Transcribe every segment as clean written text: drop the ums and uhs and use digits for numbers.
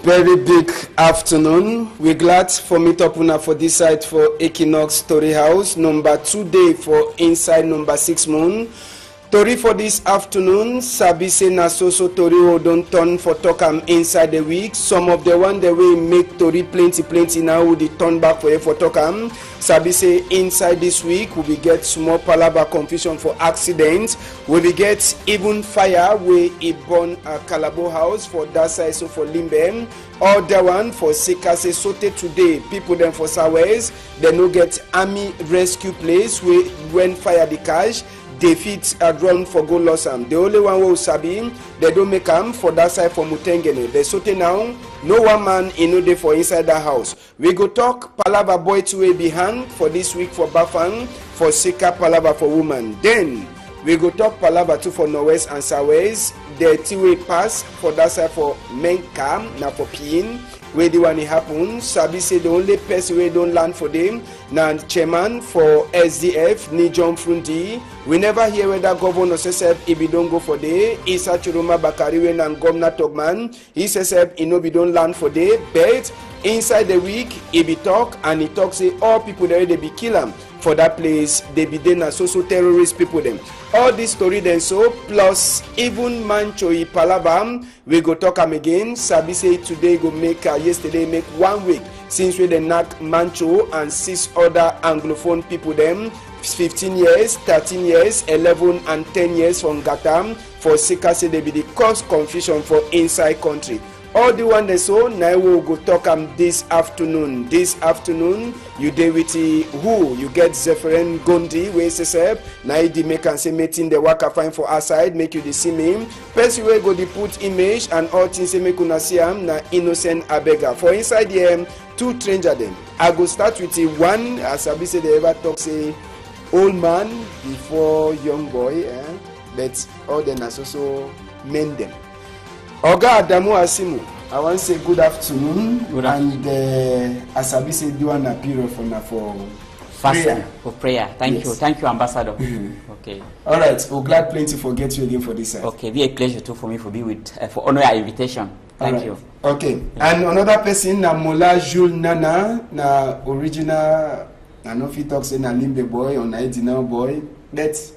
Very big afternoon. We're glad for meet up una for this side for Equinox Story House, number 2 day for inside number 6 moon. Tori for this afternoon, sabi say na so Tori who don't turn for talk am inside the week. Some of the one the way make Tori plenty now who dey turn back for you for talk am. Sabi say inside this week we will get small palava confusion for accident. We will get even fire where it burn a Calabo house for that side, so for Limbe. Other one for Sekase Sote today. People them for Sawes, they no get army rescue place where when fire the cash. They fit a drone for go loss am. The only one who sabi, they don't make am for that side for Mutengene. They sote now, no one man in no day for inside the house. We go talk palava boy to way behind for this week for Bafang, for Sika palava for woman. Then we go talk palava too for Norwest and Sawes. The two-way pass for that side for Menka, now for Pin. Where the one it happen, Sabi say the only person we don't land for them, now chairman for SDF, ni John Frundi. We never hear whether governor says if he don't go for day, Isa Churuma Bakariwen and Governor Togman, he says he no be don't land for day, but inside the week, he be talk and he talk say all people there they be kill him. For that place, they be then as social terrorist people them. All this story then so, plus even Manchoi Palabam, we go talk am again. Sabi say today go make, yesterday make 1 week since we then knock Mancho and 6 other Anglophone people them. 15 years, 13 years, 11 and 10 years from Gatam. For Sika say they be the cause confusion for inside country. All the one they so now we'll go talk this afternoon. This afternoon, you dey with who? You get Zephyrin Gondi, where say now the make and say meeting the worker fine for outside, make you the see me. Person where go the put image and all things say make una see am na innocent abega. For inside the 2 stranger them. I go start with the one, as I say they ever talk say old man before young boy, but all them as also men them. Oga Adamu Asimu, I want to say good afternoon. Good afternoon. And Asabi say do an appeal for prayer. For prayer. Thank you. Thank you, Ambassador. Okay. All right. We're glad plenty for get you again for this side. Okay. Be a pleasure too for me for be with for honor your invitation. Thank you. Okay. And another person na Mola Jules Nana na original. I know if he talks na Limbe boy or na Edina boy. Let's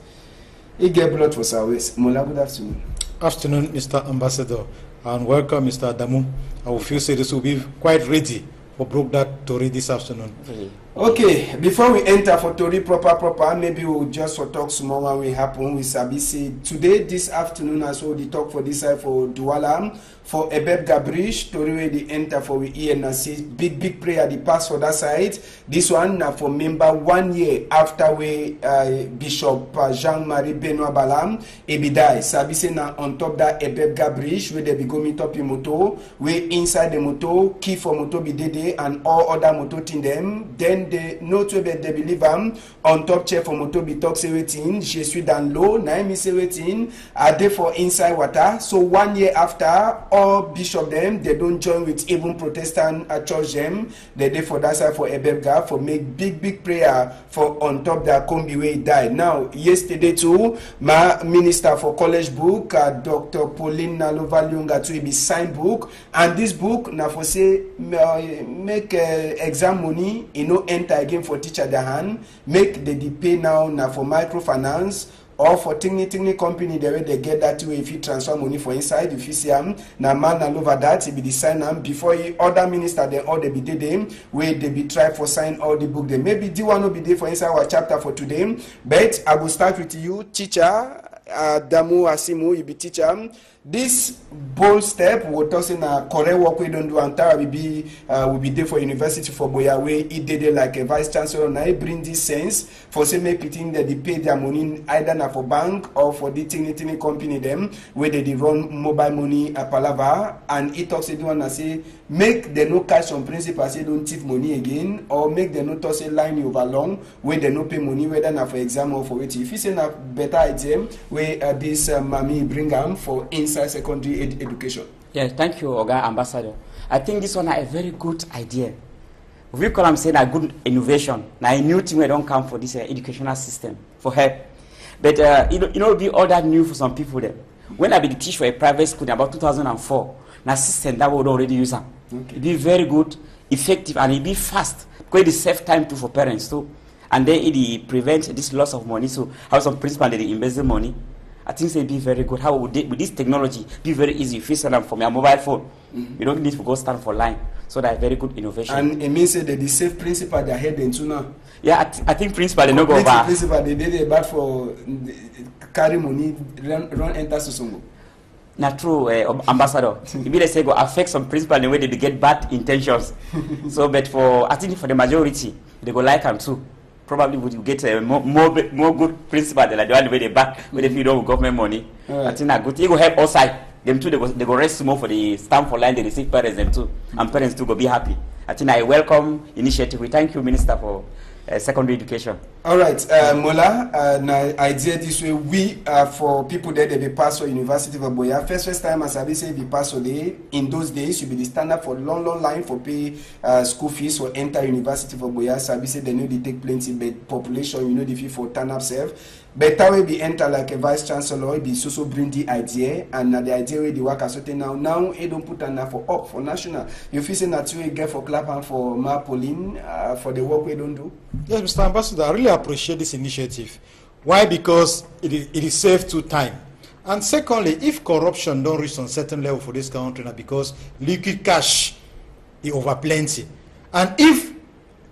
he get blood for Southwest. Mola, good afternoon. Afternoon, Mr. Ambassador, and welcome, Mr. Adamu. I will feel say this will be quite ready for broke that Tori this afternoon. Okay, before we enter for Tori proper, maybe we'll just for talk small when we happen with Sabi say today, this afternoon as well, the talk for this side for Dualam, for Ebeb Gabrish, Tori where they enter for we hear and see big prayer, the pass for that side. This one now for member 1 year after we Bishop Jean-Marie Benoit Balam, Ebi die. Sabi say now on top that Ebeb Gabrish, where they be going top in moto, where inside the moto, key for moto be dede and all other moto in them, then they know to be they believe on top chair for moto be talk say waiting, je suis dans l'eau, na me say waiting, are they for inside water. So 1 year after, all bishop them, they don't join with even Protestant church them, they dey for that side for Ebebga for make big prayer for on top that combi way died. Now yesterday too, my minister for college book, Dr. Pauline Nalovaliunga to be signed book, and this book now for say make exam money, you know, enter again for teacher the hand, make the pay now for microfinance or for tiny company the way they get that way if you transfer money for inside if you see na man all over that he be the sign before other minister then all they be them where they be try for sign all the book them. Maybe the one will be there for inside our chapter for today, but I will start with you, teacher Damu Asimu, you be teacher. This bold step, we're talking a correct work we don't do entire will be there for university for Boyawe. It did like a vice chancellor. Now bring this sense for say make it that they pay their money either na for bank or for the tiny company them where they run mobile money a palava, and it talks to one and say make the no cash on principle say don't thief money again, or make the no toss a line over long where they no pay money whether na for exam or for it. If you say na better idea where this mommy bring them for inside secondary education. Yeah, thank you, Oga Ambassador. I think this one is a very good idea. We call them saying a good innovation. Now a new thing we don't come for this educational system for help. But you know, be all that new for some people then. When I be the teacher for a private school in about 2004, na system that would already use them. It be very good, effective, and it be fast. Because it save time too for parents too. And then it prevent this loss of money. So how some principal they embezzle money. I think it be very good. How would they, with this technology be very easy? If you send them from your mobile phone, you don't need to go stand for line. So that very good innovation. And it means that the safe principal they are heading to now. Yeah, I think principal they no go back. Principal they did it bad for carry money run enter Sosongo. Not true, ambassador. Maybe they say go affect some principal in the way they get bad intentions. So, but for I think for the majority, they go like them too. Probably would you get a more good principal than the one way they back with the feed of government money. Right. I think that good. You go help outside them too. They go rest more for the stamp for line. They receive parents them too, and parents too go be happy. I think I welcome initiative. We thank you, Minister, for secondary education. All right, Mola, now idea this way, we for people that they pass for University of Boya. First time as I say, we pass on day, in those days, you be the standard for long line for pay school fees or enter University of Boya. So I say they know they take plenty, but population, you know, the fee for turn up self. Better way be enter like a vice chancellor, be so bring the idea, and the idea way the work as now it don't put enough for up for national. You feel say that you get for clap and for Pauline for the work we don't do. Yes, Mr. Ambassador, I really appreciate this initiative. Why? Because it is saved to time. And secondly, if corruption don't reach a certain level for this country, now because liquid cash is over plenty. And if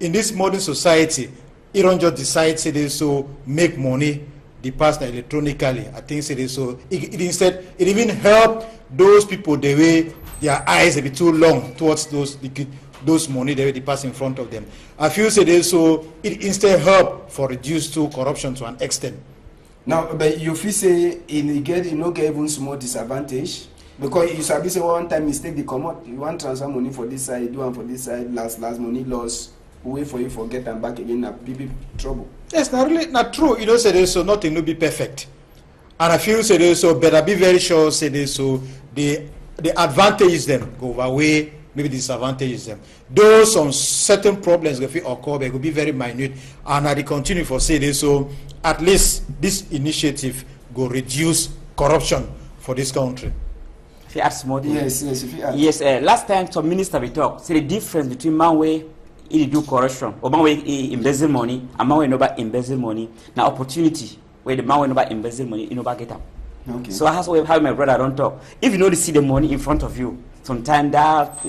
in this modern society, it don't just decide to so make money, the past electronically, I think so it instead it even help those people the way their eyes a bit too long towards those money they pass in front of them. I feel so it instead help for reduce to corruption to an extent. Now, but you feel say in get you know get even small disadvantage because you sabi say one time mistake the commot you want transfer money for this side, do one for this side, last money loss. Wait for you forget and back again, big trouble. Yes, not true. You know, say so nothing will be perfect, and I feel say so better be very sure say so the advantages them go away, maybe disadvantages them. Though some certain problems will occur, they will be very minute, and I continue for say so at least this initiative go reduce corruption for this country. If you add small thing. Yes. If you add. Yes. Last time some minister we talked, say the difference between man way he do corruption, or man way he embezzle money, and man way no about embezzle money. Now opportunity where the man way no about embezzle money, he no about get up. Okay. So that's how my brother don't talk. If you know to see the money in front of you, sometimes that's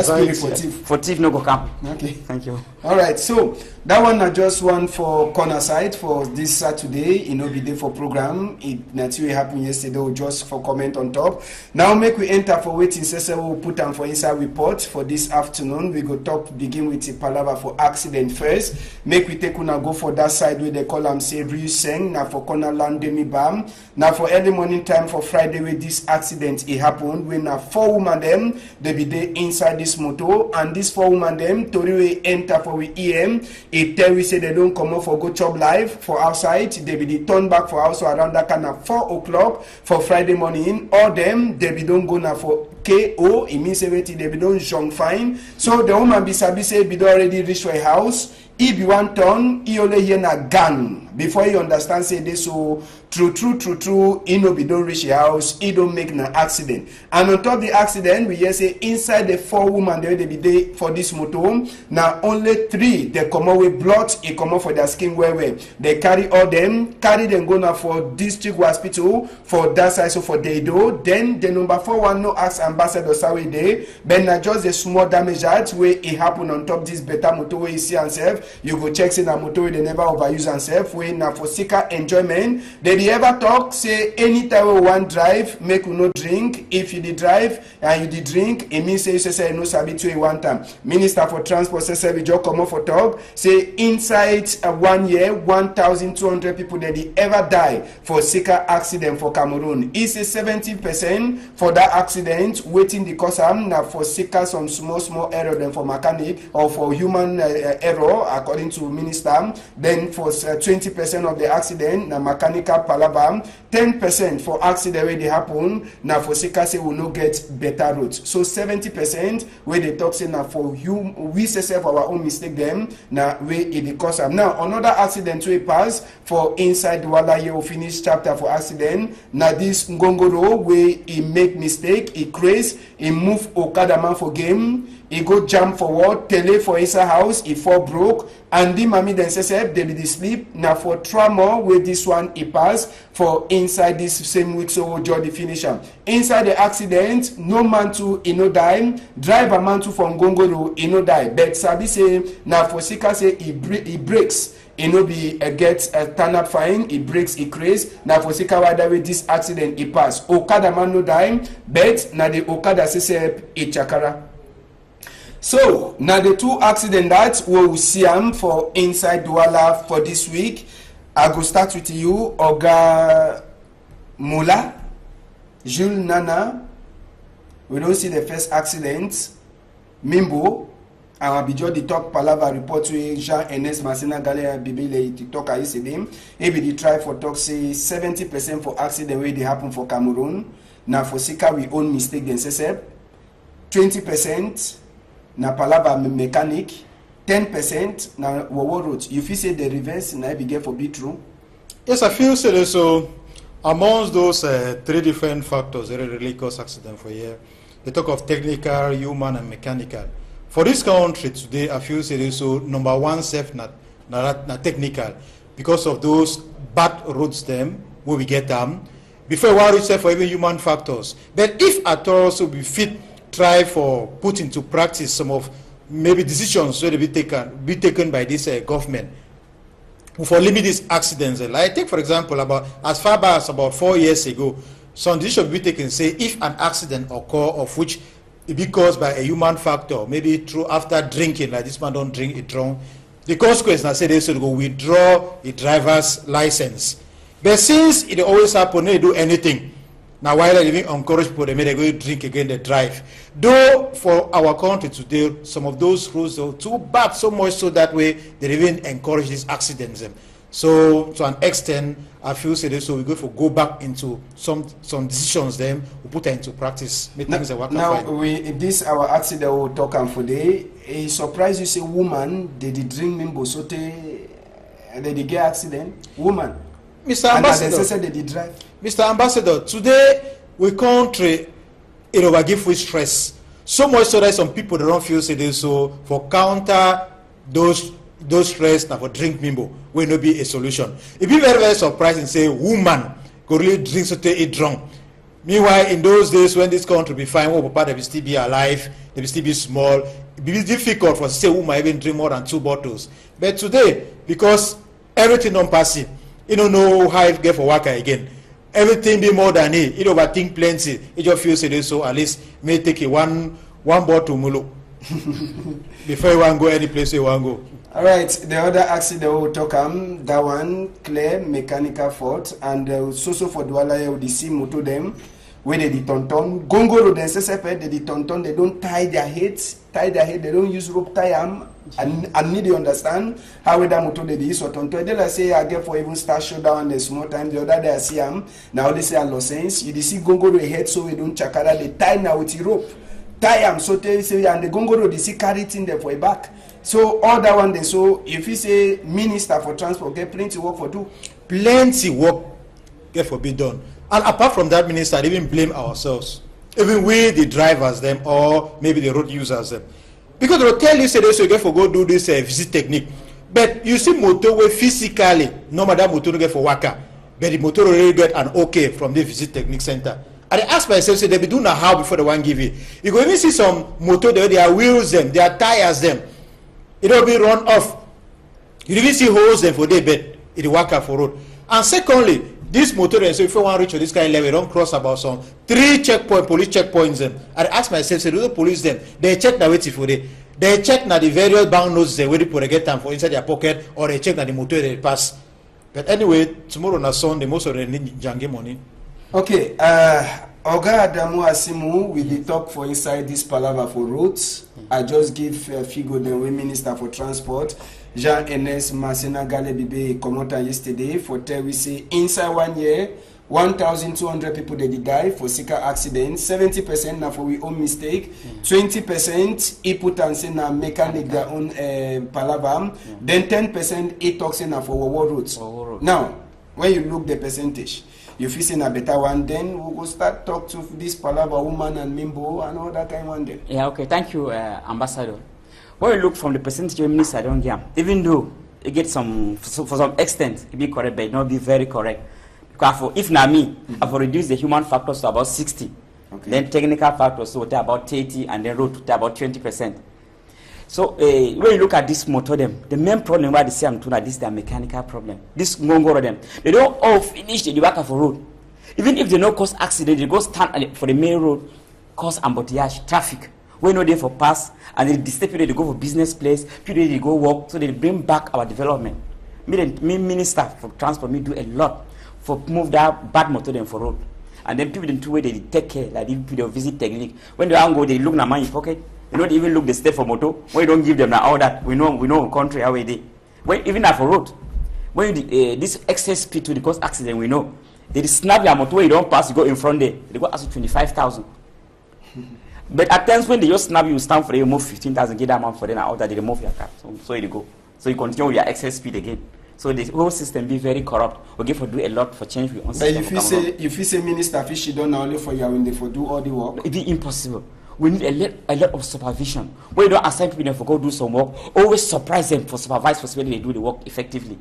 spirit for thief no go come. Okay. Thank you. All right. So that one are just one for corner side for this Saturday. You know, be there for program. It naturally happened yesterday. Or just for comment on top. Now make we enter for waiting session. We'll put them for inside report for this afternoon. We go talk begin with the palaver for accident first. Make we take una go for that side where they call them say Ryuseng. Now for corner land demi bam. Now for early morning time for Friday where this accident it happened. When now 4 women them they be there inside this motor and this 4 women them tori we enter for we EM. It tell we say they don't come up for go chop live for outside. They be the turn back for also around that kind of 4 o'clock for Friday morning. Or them they be don't go now for KO. It means everything they be don't jump fine. So the woman be sabi say be don't already reach her house. If you want turn, he only hear na gang. Before you understand, say this so true, he no be don't reach the house, he don't make an accident. And on top of the accident, we hear say inside the 4 women they be there for this motor. Now only 3 they come out with blood, it come out for their skin where they carry them go now for district hospital for that side so for they do. Then the number 4 one no ask ambassador Sawi day, but now just a small damage that way it happen on top this better motor where you see yourself. You go check say na motor they never overuse themselves wey na for seeker enjoyment. They ever talk say anytime we want drive make we no drink. If you dey drive and you dey drink it means say you say no sabi to one time. Minister for transport say we just come up for talk say inside 1 year 1,200 people they ever die for seeker accident for Cameroon. It's a 70% for that accident waiting the cause am na for seeker some small error than for mechanic or for human error according to minister. Then for 20% of the accident na mechanical palabam, 10% for accident where they happen na for seeker say we no get better roads. So 70% where they talk say na for we say our own mistake them na where it cause am. Now another accident we pass for inside the Wala finish chapter for accident na this Ngongoro where he make mistake, he create craze. He move Okada man for game. He go jump forward, tele for inside house, he fall broke, and the mommy then says, they be sleep. Now for trauma, with this one he pass for inside this same week, so Joe the finisher. Inside the accident, no man to he no die, driver man to from Gongoro, he no die. But Sabi say, now for Sika say he breaks. He no be get a turn up fine, he breaks, he craze. Now for Sika whether with this accident he pass. Okada man no die, but now the Okada say he chakara. So now the two accidents that we will see for inside Douala for this week. I go start with you, Oga Mula, Jules Nana. We don't see the first accident. Mimbo, and I'll be just the talk palava report to Jean-Ernest Masina Galea Bibile to talk I see them. Maybe they try for talk say 70% for accident where they happen for Cameroon. Now for Sika we own mistake then say 20%. Na palava mechanic, 10% na wawa road. You feel say the reverse na be get for be true? Yes, I feel so. So amongst those three different factors that really cause accident for here, they talk of technical, human, and mechanical. For this country today, I feel so number one self na technical because of those bad roads them where we get them. Before one reach for even human factors. But if at all so we fit try for put into practice some of maybe decisions that be taken by this government for limit these accidents. Like take for example about as far back as about 4 years ago, some decisions be taken say if an accident occur of which it be caused by a human factor, maybe through after drinking, like this man don't drink, it drunk. The consequence I say they should go withdraw a driver's license. But since it always happen, they do anything. Now, while they even encourage people, they may go drink again, they drive. Though for our country today, some of those rules are too bad, so much so that way they even encourage these accidents. So, to an extent, I feel so we go back into some decisions. Then we put them into practice. Make things work. Now, this our accident we talk on for day. A surprise you say woman they did drink Mimbo Sote, they did get accident. Woman, Mr. Ambassador, and they did drive. Mr. Ambassador, today we country it overgive with stress. So much so that some people they don't feel say so for counter those stress now for drink Mimbo will not be a solution. It be very, very surprising say woman could really drink so they eat drunk. Meanwhile, in those days when this country be fine, Papa they will still be alive, they will still be small. It be difficult for say woman even drink more than 2 bottles. But today, because everything don't pass it, you don't know how it get for worker again. Everything be more than it. You overthink plenty. You just feel say so at least may take a one bottle mulu before you want to go any place you want to go. All right, the other accident we talk that one clear mechanical fault and so for Douala the see moto them where they tonton gongoro then sesepe they tonton they don't tie their heads they don't use rope tie them and need to understand how that motor they use or tonton they like say I get for even start showdown the small time the other day I see them now they say a lot sense you see gongoro head so we don't chakara they tie now with the rope tie them so they say and the gongoro they see carry it in there for a back. So all that one day, so if you say minister for transport, get plenty work for do. Plenty work get for be done. And apart from that, minister, they even blame ourselves. Even we, the drivers, them, or maybe the road users, them. Because they'll tell you, say they should get for go do this visit technique. But you see motorway physically, no matter motor get for waka, but the motor already get an okay from the visit technique center. And I ask myself, say they be doing a how before the one give it. You go even see some motor there, their wheels them, their tires them. It will be run off. You even see holes them for their bed. It will work out for road. And secondly, this motor, so if you want to reach this kind of level, don't cross about some 3 police checkpoints them. And I ask myself, say, do the police them? They check the waiting for they. They check now the various banknotes they wait for they get them for inside their pocket, or they check that the motor they pass. But anyway, tomorrow na Sunday, most of them need jange money. Okay, Oga Adamu Asimu with the talk for inside this palaver for roads. I just give a figure the way Minister for Transport, Jean-Ernest Masina Gale Bibe commented yesterday for tell we say inside 1 year 1,200 people they did die for Sika accidents, 70% now for we own mistake, 20% he put and say na mechanic their own palaver, then 10% he talks now for war roads. Now, when you look the percentage, you feel saying a better one, then we will start talk to this Palava woman and Mimbo and all that kind one then. Yeah, okay, thank you, Ambassador. When you look from the percentage of minister, don't get, even though it gets some, for some extent, it be correct, but it not be very correct. Because for, if not me, I've reduced the human factors to about 60. Okay. Then technical factors to about 30, and then road to about 20%. So when you look at this motor them, the main problem why they say I'm doing this is their mechanical problem. This ngongoro them, they don't all finish the work for road. Even if they no cause accident, they go stand for the main road, cause embouteillage, traffic. We know they for pass, and they disturb people, they go for business place, people they go work, so they bring back our development. Me minister for transport, me do a lot for move that bad motor them for road. And then people in two way they take care, like people they visit technique. When they go, they look na money in pocket. They don't even look the state for motor. When you don't give them all that, we know country how it is. When even for road, when this excess speed to the cause accident, we know they snap your motor, you don't pass, you go in front there, they go ask you 25,000. But at times when they just snap you, stand for you move 15,000, get that amount for them, out that they remove your car. So you go. So you continue with your excess speed again. So the whole system be very corrupt. We give for do a lot for change with on system. But if you say minister fish, you don't only for you when they for do all the work. It be impossible. We need a lot of supervision. When you don't assign people for go do some work, always surprise them for supervise for when they do the work effectively.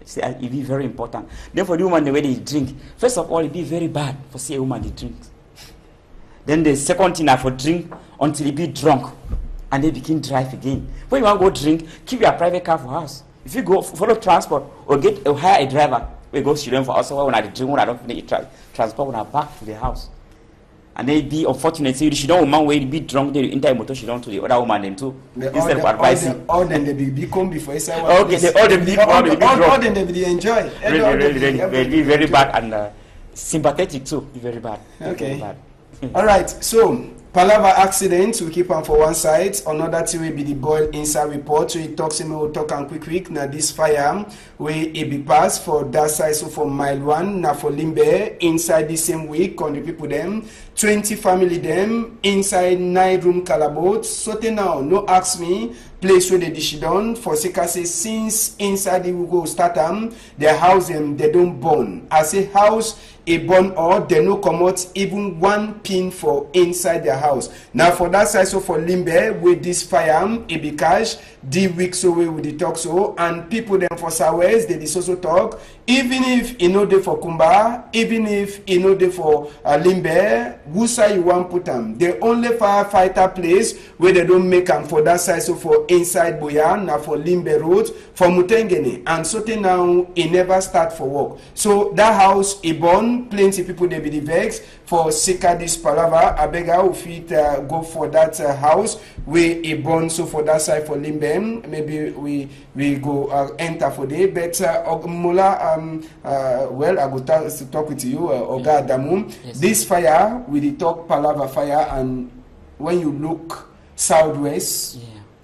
It be very important. Then for the woman the way they drink, first of all, it be very bad for see a woman they drink. Then the second thing, I for drink until they be drunk and they begin drive again. When you want to go drink, keep your private car for house. If you go follow transport or hire a driver, we go student for us. When I drink, when I don't finish transport, when I back to the house. And they be unfortunate. So she don't woman where be drunk, they enter motor, she don't to the other woman them too. Instead of advising. All them they be come before inside. Okay, all them be all them they be enjoy. Really be very bad and sympathetic too. Be very bad. Okay. Very bad. All right. So Palava accident, we keep on for one side. Another thing will be the boil inside report. So it talks in we'll talk and quick. Now this fire where it be passed for that side, so for mile 1, now for Limbe, inside the same week on the people them, 20 family them, inside 9-room calabote. So now, no ask me, place where they dish done for say since inside the go start their house them they don't burn. I say house a burn or they no come out even one pin for inside their house. Now for that side, so for Limbe with this fire, it be cash the weeks away with the talk so and people them for Sawes they also talk. Even if you know they for Kumba, even if you know they for Limbe, who say you want put them? The only firefighter place where they don't make them for that side, so for inside Boyan, now for Limbe Road, for Mutengene, and so now it never start for work. So that house it burn, plenty people they be the vex for Sika this Palava. I beg how fit go for that house where it burn. So for that side for Limbe, maybe we go enter for day. But Mola, well, I go to talk with you, Oga Damum. Yes. This fire with the talk Palava fire, and when you look southwest,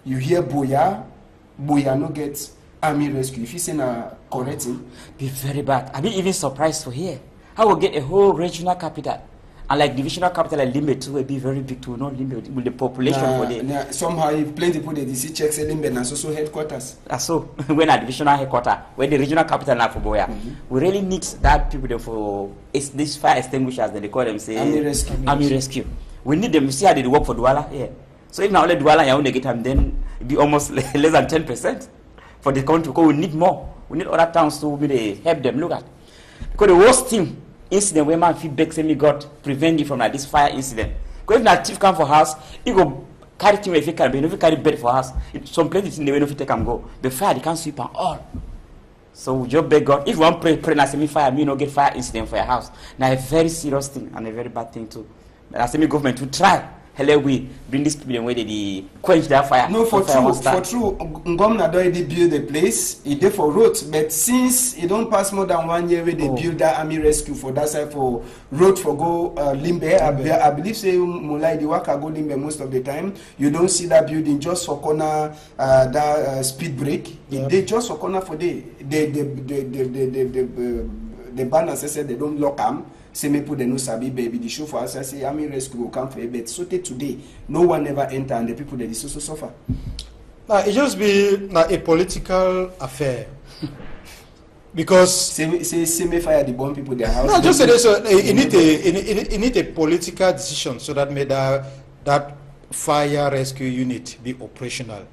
you hear Boya no get army rescue. If you say na correcting, be very bad. I be even surprised to hear how we get a whole regional capital. And like divisional capital like Limbe too will be very big too, not Limbe with the population for there. Somehow if plenty people they see checks Limbe and also headquarters. So when a divisional headquarters, where the regional capital now for Boya, we really need that people there for this fire extinguishers that they call them say Army rescue. We need them. You see how they work for Douala here. So if now only Douala you only get them, then it be almost less than 10% for the country. Because we need more. We need other towns to be help them. Look at because the worst thing. Incident where man feedback say me God prevent you from like this fire incident. Because if that thief come for house, he go carry thing if he can, but if he carry bed for house, some places in the way if he take and go. The fire they can't sweep and all. So we just beg God. If you want pray and say me fire, me no get fire incident for your house. Now a very serious thing and a very bad thing too. But I say me government to try. Hello, we bring this people in where they quench that fire. No, for true, Ngomna already build the place. It did for road, but since it don't pass more than 1 year where they build that army rescue for that side for road for go Limbe. I believe say Mulai the Waka go Limbe most of the time. You don't see that building just for corner that speed break. They just for corner for the banners said they don't lock them. Say me put the no sabi baby the show for us. I say army rescue will come for a bed. So today, no one ever enter and the people that is also suffer. Now it just be a political affair. Because say fire the bomb people their house. No, just say this. So you need a political decision so that made that fire rescue unit be operational.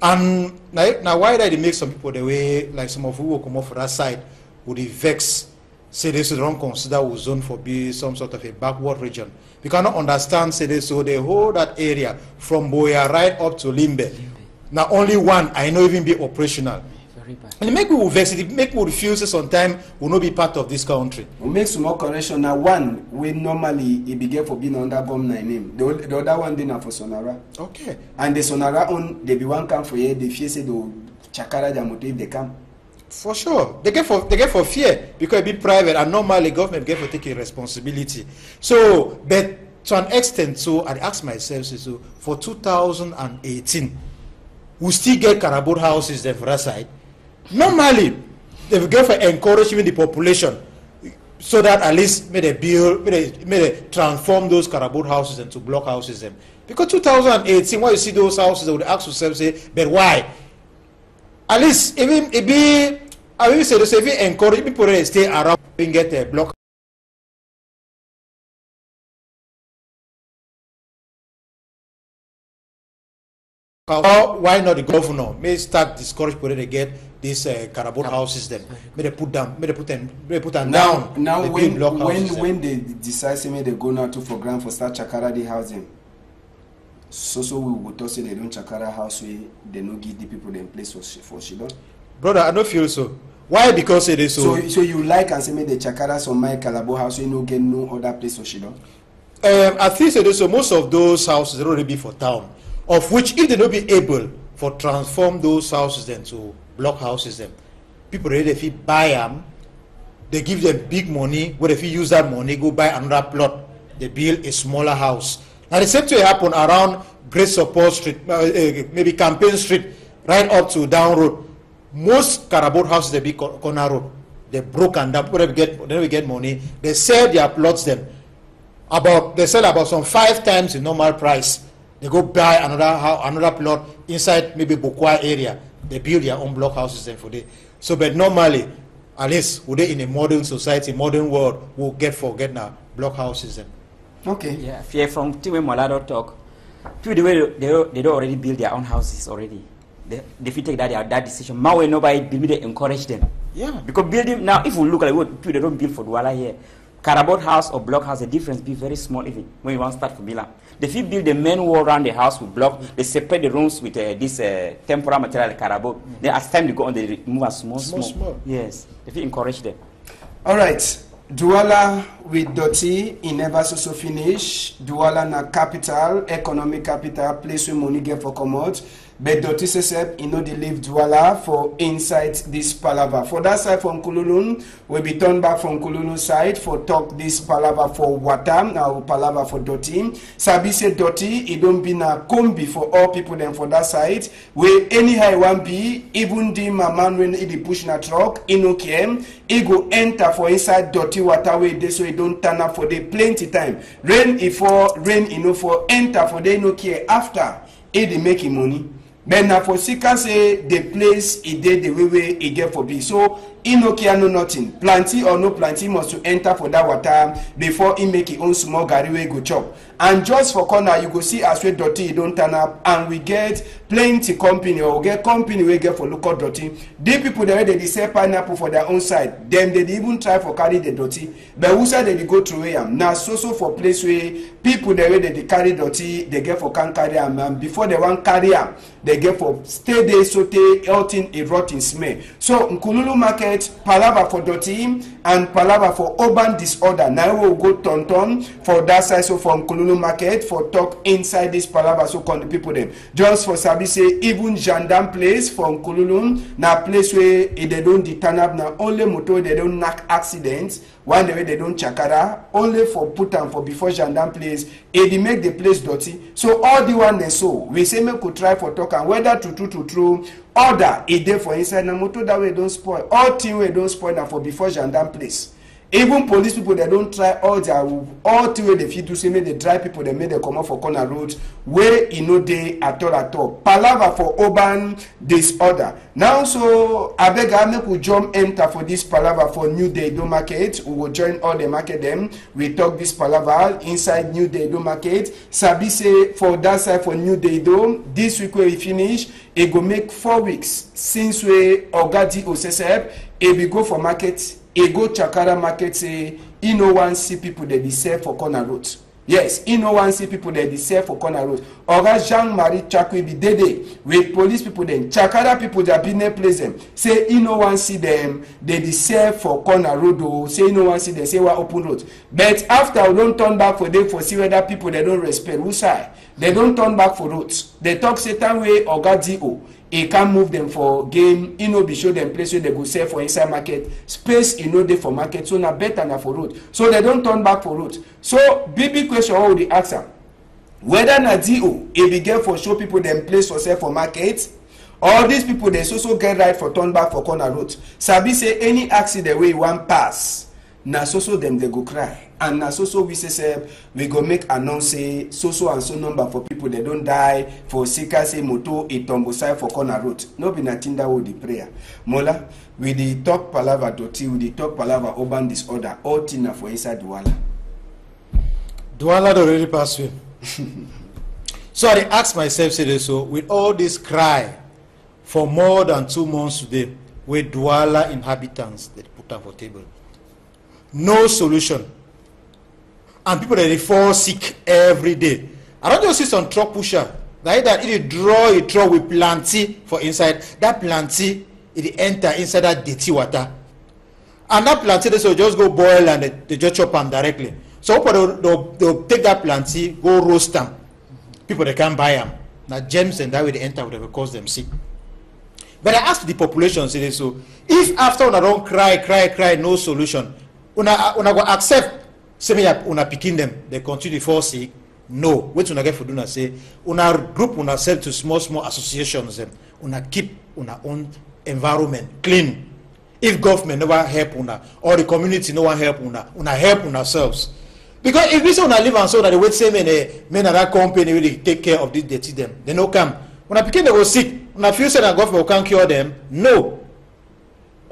And now why did it make some people the way like some of who will come off for that side would vex? Say this don't consider Uzone for be some sort of a backward region. We cannot understand say this, so the whole that area from Boya right up to Limbe. Now only one I know even be operational. Very bad. And it make people vex, it make people refuse sometimes will not be part of this country. We make some more correction. Now one we normally it begin for being under government name. The other one they for Sonara. Okay. And the Sonara on they be one come for here, they fear say the Chakara Jamoto if they come. For sure. They get for fear because it be private and normally government get for taking responsibility. So but to an extent, so I ask myself so for 2018, we still get carabout houses there for that side. Normally, they will go for encouraging the population so that at least may they transform those carabout houses into block houses them. Because 2018, when you see those houses, they would ask yourself, say, but why? At least even it be I will say this, if you encourage people to stay around and get a block. Why not the governor may start discourage people to get these carabout houses then? May they put them down. Now when they decide say may they go now to for grant for start Chakara the housing. So we would talk say they don't Chakara house way they no give the people them place for Shidon. Brother, I don't feel so. Why? Because it is so. So you like and say me the Chakara some my Calabout house we no get no other place for Shidon? I think it is so. Most of those houses they already be for town. Of which, if they don't be able for transform those houses then to block houses them, people ready if you buy them, they give them big money. Where if you use that money, go buy another plot, they build a smaller house. Now the same thing happen around Great Support Street, maybe Campaign Street, right up to Down Road. Most carabout houses they be corner road. They broken down. People they get money. They sell their plots them they sell about some 5 times the normal price. They go buy another plot inside maybe Bokwa area. They build their own block houses then for them. So, but normally, at least would they in a modern society, modern world, will get now block houses then. Okay. Yeah, fear from Tiwe Molado talk. People they don't already build their own houses already. They fit take that decision. Mawe nobody build, they encourage them. Yeah. Because building now, if we look at what people they don't build for Douala here, carabout house or block house, the difference be very small even when you want to start for Bila. If you build the main wall around the house with block, they separate the rooms with this temporary material carabout. Then as time they go on, they remove a small. Yes, if you encourage them. All right. Douala with Doti, it never so finish. Douala na capital, economic capital, place where money get for come out. But Doti says, you know, they leave Douala for inside this palaver. For that side from Kululun, we'll be turned back from Kululun side for talk this palaver for Watam, now palaver for Doti. Sabi said Doti, it don't be na combi for all people then for that side. Where anyhow one be, even the man when he push na truck, he no came, he go enter for inside Doti water way this so he don't turn up for the plenty time. Rain for enter for they no care after he dey make him money. But now for Sika say the place he did the way he get for be. So he no care no nothing. Plenty or no plenty must to enter for that water before he make his own small garri way go chop. And just for corner you go see as we Doti he don't turn up and we get plenty company or get company we get for local Doti. The people there they sell pineapple for their own side. Them they even try for carry the Doti. But who said they go through am? Now so for place where people there they carry Doti they get for can carry am and before they want carry am they get for stay there so they out in a rotten smell. So Nkululu market palava for Doti and palava for urban disorder. Now we will go tonton for that side so from Nkululu market for talk inside this palava so call the people them. Just for Sabi say even Jandam place from Nkululu na place where they don't turn up now only motor they don't knock accidents. One the way they don't Chakara only for put them for before Jandam place it make the place dirty. So all the one they so we say me could try for talk and whether to true order a day for inside na motor that way don't spoil all thing we don't spoil na for before Jandam place. Even police people, they don't try all the way they fit do say make they drive people, they make them come out for corner roads where dey at all. Palava for urban disorder. Now, so abeg make we jump enter for this palava for New Day Do Market. We will join all the market them. We talk this palava inside New Day Do Market. Sabi say for that side for New Day Do, this week we finish, it go make 4 weeks since we Ogadi Osesep, we go for market. E go Chakara market say e no wan see people that dey sell for corner road. Yes, e no wan see people that dey sell for corner road. Oga Jean-Marie Chakwe be dede with police people then Chakara people that be near place them say e no wan see them they dey sell for corner road o. Say e no wan see them say wa open road. But after we don't turn back for them for see whether people they don't respect who side. They don't turn back for roads. They talk certain way Oga D.O. He can't move them for game. He no be show them place where they go sell for inside market. Space he no dey for market. So na better na for road. So they don't turn back for road. So big question how would the answer? Whether na DO he be get for show people them place for sell for market, all these people they so get right for turn back for corner road. Sabi say any accident where you want pass, na so them they go cry. And na so we say we go make announce say so and so number for people they don't die for sika say moto e tombo side for corner road. No be nothing that would the prayer. Mola, with the talk palava doti, with the talk palava urban disorder, all thing for inside Douala. Douala already passed away. So I ask myself, say so with all this cry for more than 2 months today, with Douala inhabitants they put up for table. No solution. And people they fall sick every day. I don't just see some truck pusher. That it draw a truck with plenty for inside. That plenty it enter inside that dirty water. And that plenty they so just go boil and they just chop them directly. So people they'll take that plenty, go roast them. People they can't buy them. Now germs and that way they enter whatever cause them sick. But I ask the population, say so if after una don't cry, no solution, una go accept. Say me una picking them, they continue to fall sick. No, what una get for do na say una group una sell to small associations them. Una keep una own environment clean. If government never help una or the community no one help una help una selves. Because if we say una live and so that the way say men that company really take care of this dirty them, they no come. Una picking they go sick. Una feel say that government can cure them. No.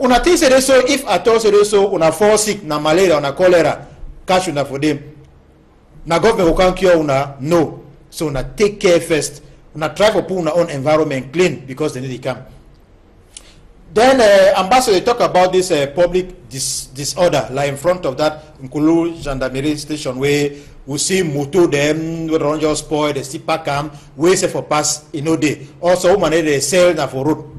Una think say so if at all say so una fall sick na malaria una cholera. Catch una for them. Now government can't cure una. No. So una take care first. Una try to put una own environment clean because they need to come. Then ambassador talk about this public disorder, like in front of that Nkulu Gendarmerie station where we see moto them we don't just spoil the still pack them we say for pass day. Also woman they sell na for road.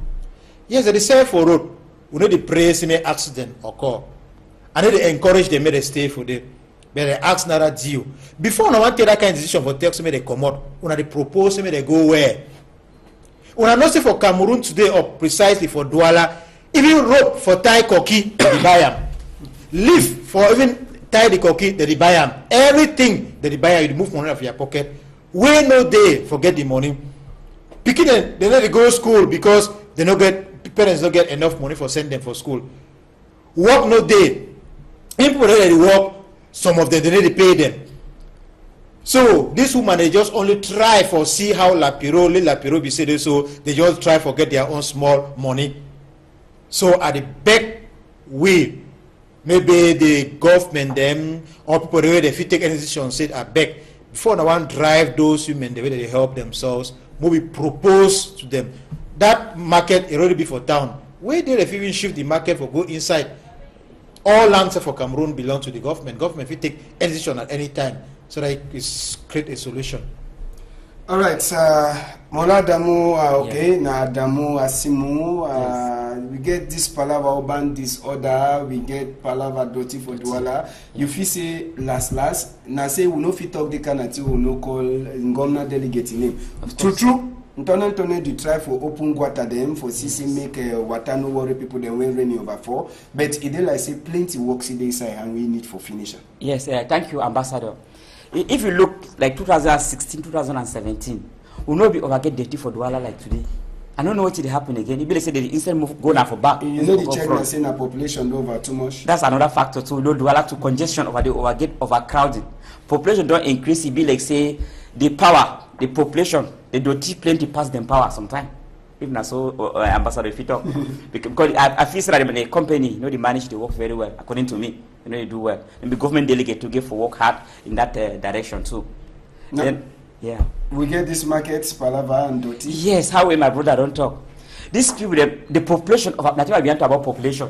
Yes, they sell for road. We need to pray see may accident occur. And they encourage them to stay for them. But they ask another deal. Before no one take that kind of decision for text me they come out. When they propose me they go where? When I not say for Cameroon today or precisely for Douala, even rope for tie cocky, they buy them. Leaf for even tie the cocky, they buy them. Everything they buy them, you move money out of your pocket. We no day forget the money. Picking them, they let go to school because they no get parents don't get enough money for send them for school. Work no day. People they work. Some of them they need to pay them. So this woman they just only try for see how Lapiro be said so they just try for get their own small money. So at the back way, maybe the government them or people the way they fit take any decision said at back before no one drive those women the way they help themselves, maybe propose to them. That market already be for town. Where did they even shift the market for go inside? All lands for Cameroon belong to the government. Government will take any decision at any time so that it create a solution. All right, Mola Damu, okay, na Damu Asimu, we get this palava urban disorder, we get palava doti for Douala. You feel say last, na say we no fit talk the kind of thing we no call Ngomna delegate name. True. Ntone do try for open water them for CC make water no worry people then when rainy over for. But it dey like say plenty works inside and we need for finisher. Yes, thank you, Ambassador. If you look like 2016, 2017, we no be overget dirty for Douala like today. I don't know what did happen again. If they say they instead move go now for back. You know the check that saying a population over too much. That's another factor too. No dwell to congestion over the overcrowding. Population don't increase. It be like say the power, the population, they don't plenty pass them power sometimes. If not so, Ambassador, if you talk, because I feel that in a company, you know, they manage to work very well. According to me, you know, they do well. And the government delegate to give for work hard in that direction too. No. Then, yeah. We get these markets, Palava and Doti. Yes, how will my brother don't talk? These people, the population of Natima, we about population.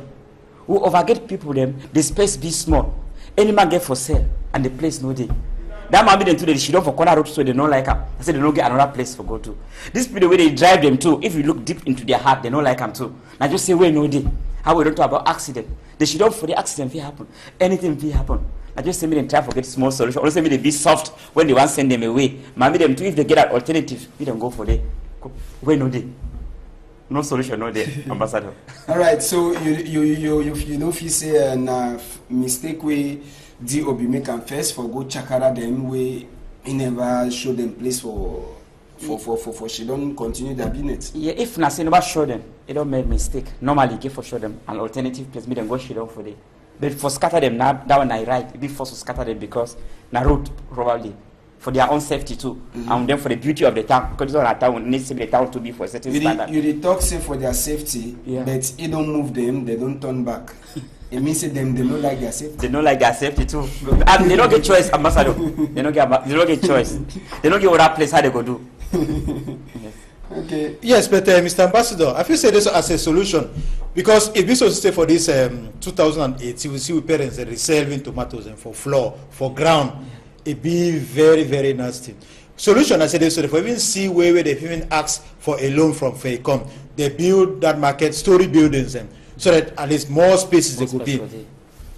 Who overget people, the space be small. Any man get for sale, and the place no day. That might be them too, she don't for corner road, so they don't like them. I said they don't get another place for go to. This people, the way they drive them too, if you look deep into their heart, they don't like them too. Now just say, wait, no day. How we don't talk about accident. They should don't for the accident if happen. Anything if happen. I just say me them try to get small solution. Also say me they be soft when they want to send them away. Maybe them too, if they get an alternative, we don't go for the wait, no day. No solution, no day, Ambassador. All right, so you know if you say a mistake way the obi make am first for go chakara them way he never show them place for she don't continue their business. Yeah, if na say never show them, they don't make mistake. Normally give for show them an alternative place, me them go she don't for them. But for scatter them now that one I right, it be forced to scatter them because na road probably. For their own safety too, and then for the beauty of the town, because on a town needs the town to be for a certain standard. You talk say for their safety, yeah. But you don't move them, they don't turn back. It means that they don't like their safety. They don't like their safety too, and they don't get choice, Ambassador. They don't get choice. They don't get what place how they go do. Yes. Okay. Yes, but Mr. Ambassador, I feel say this as a solution because if this was say for this 2008, you will see with parents that reselling tomatoes and for floor, for ground. It be very, very nasty. Solution, I said, so if we even see where they even ask for a loan from FACOM, they build that market, story buildings, and so that at least more spaces they could be.